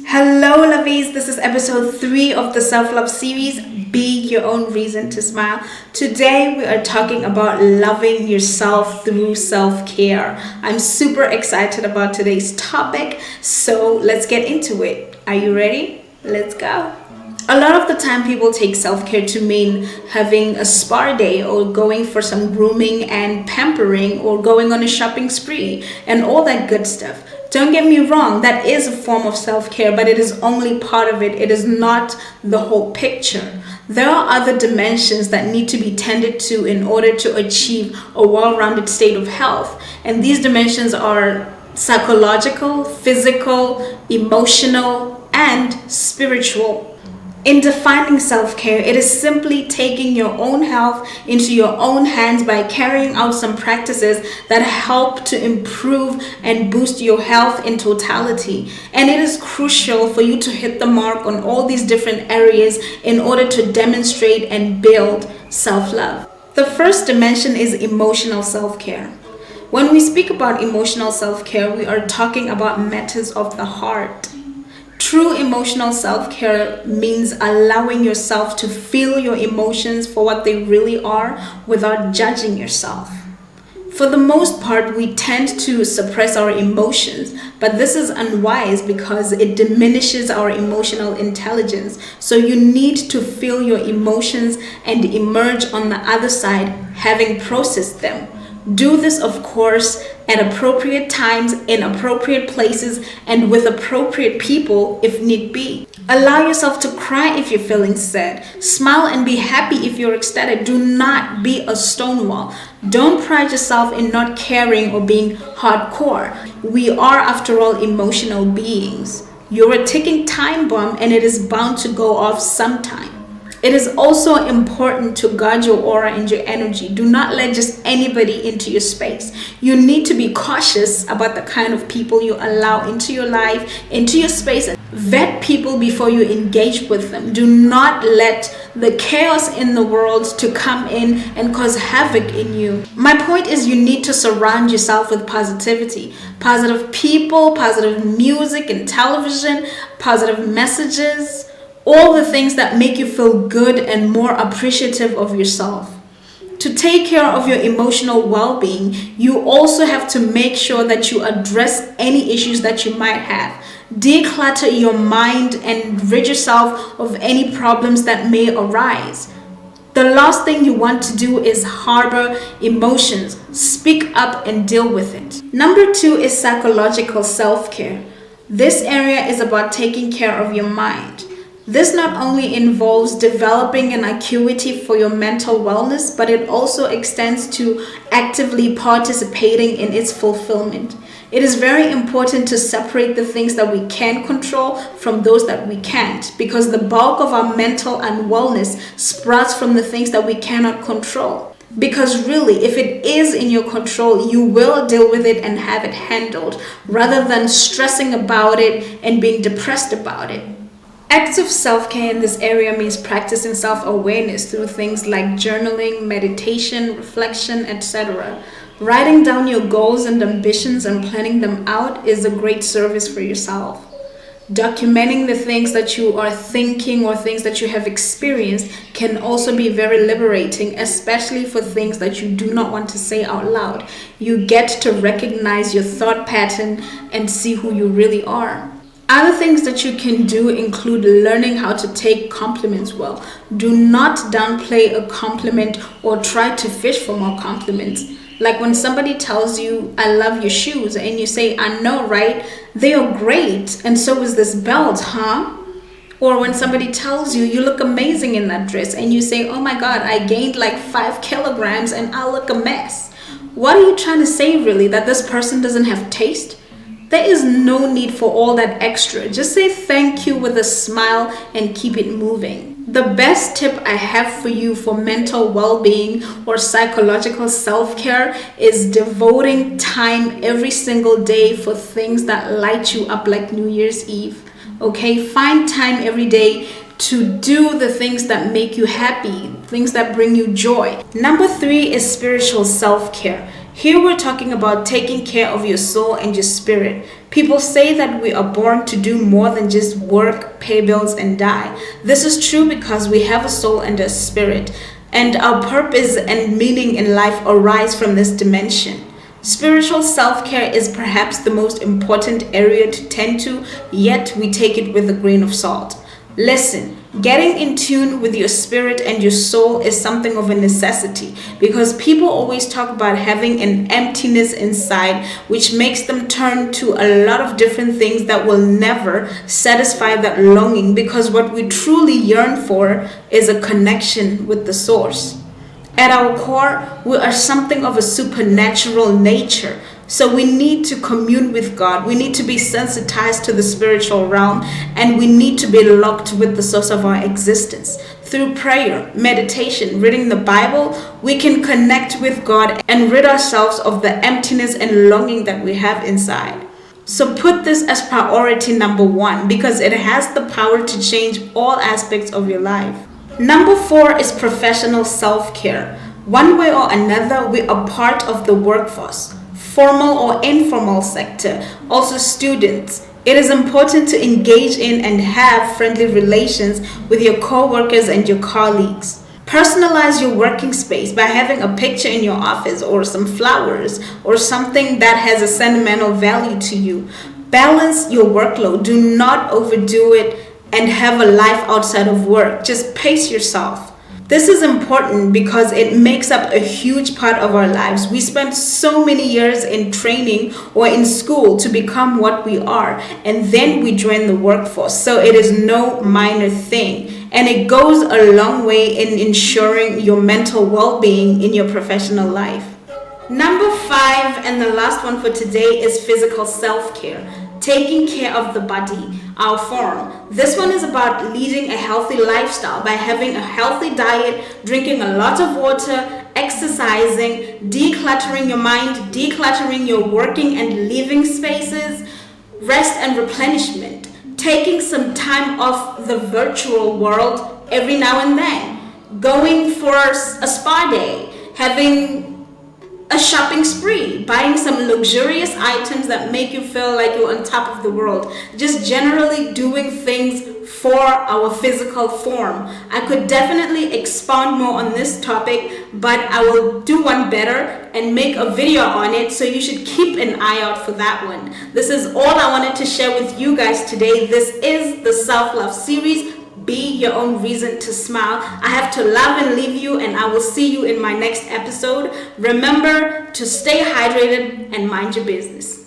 Hello, Lovies. This is episode 3 of the Self Love series, Be Your Own Reason to Smile. Today, we are talking about loving yourself through self care. I'm super excited about today's topic, so let's get into it. Are you ready? Let's go. A lot of the time, people take self care to mean having a spa day or going for some grooming and pampering or going on a shopping spree and all that good stuff. Don't get me wrong, that is a form of self care, but it is only part of it. It is not the whole picture. There are other dimensions that need to be tended to in order to achieve a well rounded state of health. And these dimensions are psychological, physical, emotional, and spiritual. In defining self-care, it is simply taking your own health into your own hands by carrying out some practices that help to improve and boost your health in totality. And it is crucial for you to hit the mark on all these different areas in order to demonstrate and build self-love. The first dimension is emotional self-care. When we speak about emotional self-care, we are talking about matters of the heart. True emotional self-care means allowing yourself to feel your emotions for what they really are without judging yourself. For the most part, we tend to suppress our emotions, but this is unwise because it diminishes our emotional intelligence. So you need to feel your emotions and emerge on the other side having processed them. Do this, of course, at appropriate times, in appropriate places, and with appropriate people if need be. Allow yourself to cry if you're feeling sad. Smile and be happy if you're ecstatic. Do not be a stonewall. Don't pride yourself in not caring or being hardcore. We are, after all, emotional beings. You're a ticking time bomb and it is bound to go off sometime. It is also important to guard your aura and your energy. Do not let just anybody into your space. You need to be cautious about the kind of people you allow into your life, into your space. Vet people before you engage with them. Do not let the chaos in the world to come in and cause havoc in you. My point is you need to surround yourself with positivity. Positive people, positive music and television, positive messages. All the things that make you feel good and more appreciative of yourself. To take care of your emotional well-being, you also have to make sure that you address any issues that you might have. Declutter your mind and rid yourself of any problems that may arise. The last thing you want to do is harbor emotions. Speak up and deal with it. Number 2 is psychological self-care. This area is about taking care of your mind. This not only involves developing an acuity for your mental wellness, but it also extends to actively participating in its fulfillment. It is very important to separate the things that we can control from those that we can't, because the bulk of our mental unwellness sprouts from the things that we cannot control. Because really, if it is in your control, you will deal with it and have it handled, rather than stressing about it and being depressed about it. Active self-care in this area means practicing self-awareness through things like journaling, meditation, reflection, etc. Writing down your goals and ambitions and planning them out is a great service for yourself. Documenting the things that you are thinking or things that you have experienced can also be very liberating, especially for things that you do not want to say out loud. You get to recognize your thought pattern and see who you really are. Other things that you can do include learning how to take compliments well. Do not downplay a compliment or try to fish for more compliments. Like when somebody tells you, "I love your shoes," and you say, "I know, right? They are great, and so is this belt, huh?" Or when somebody tells you, "You look amazing in that dress," and you say, "Oh my God, I gained like 5 kilograms and I look a mess." What are you trying to say really? That this person doesn't have taste? There is no need for all that extra. Just say thank you with a smile and keep it moving. The best tip I have for you for mental well-being or psychological self-care is devoting time every single day for things that light you up like New Year's Eve. Okay, find time every day to do the things that make you happy, things that bring you joy. Number 3 is spiritual self-care. Here we're talking about taking care of your soul and your spirit. People say that we are born to do more than just work, pay bills, and die. This is true because we have a soul and a spirit, and our purpose and meaning in life arise from this dimension. Spiritual self-care is perhaps the most important area to tend to, yet we take it with a grain of salt. Listen, getting in tune with your spirit and your soul is something of a necessity because people always talk about having an emptiness inside, which makes them turn to a lot of different things that will never satisfy that longing, because what we truly yearn for is a connection with the source. At our core, we are something of a supernatural nature. So we need to commune with God. We need to be sensitized to the spiritual realm, and we need to be locked with the source of our existence. Through prayer, meditation, reading the Bible, we can connect with God and rid ourselves of the emptiness and longing that we have inside. So put this as priority number 1 because it has the power to change all aspects of your life. Number 4 is professional self-care. One way or another, we are part of the workforce, formal or informal sector, also students. It is important to engage in and have friendly relations with your co-workers and your colleagues. Personalize your working space by having a picture in your office or some flowers or something that has a sentimental value to you. Balance your workload. Do not overdo it and have a life outside of work. Just pace yourself. This is important because it makes up a huge part of our lives. We spend so many years in training or in school to become what we are, and then we join the workforce. So it is no minor thing, and it goes a long way in ensuring your mental well-being in your professional life. Number 5, and the last one for today, is physical self-care. Taking care of the body, our form. This one is about leading a healthy lifestyle by having a healthy diet, drinking a lot of water, exercising, decluttering your mind, decluttering your working and living spaces, rest and replenishment, taking some time off the virtual world every now and then, going for a spa day, having a shopping spree, buying some luxurious items that make you feel like you're on top of the world. Just generally doing things for our physical form. I could definitely expound more on this topic, but I will do one better and make a video on it, so you should keep an eye out for that one. This is all I wanted to share with you guys today. This is the Self-Love series. Be your own reason to smile. I have to love and leave you, and I will see you in my next episode. Remember to stay hydrated and mind your business.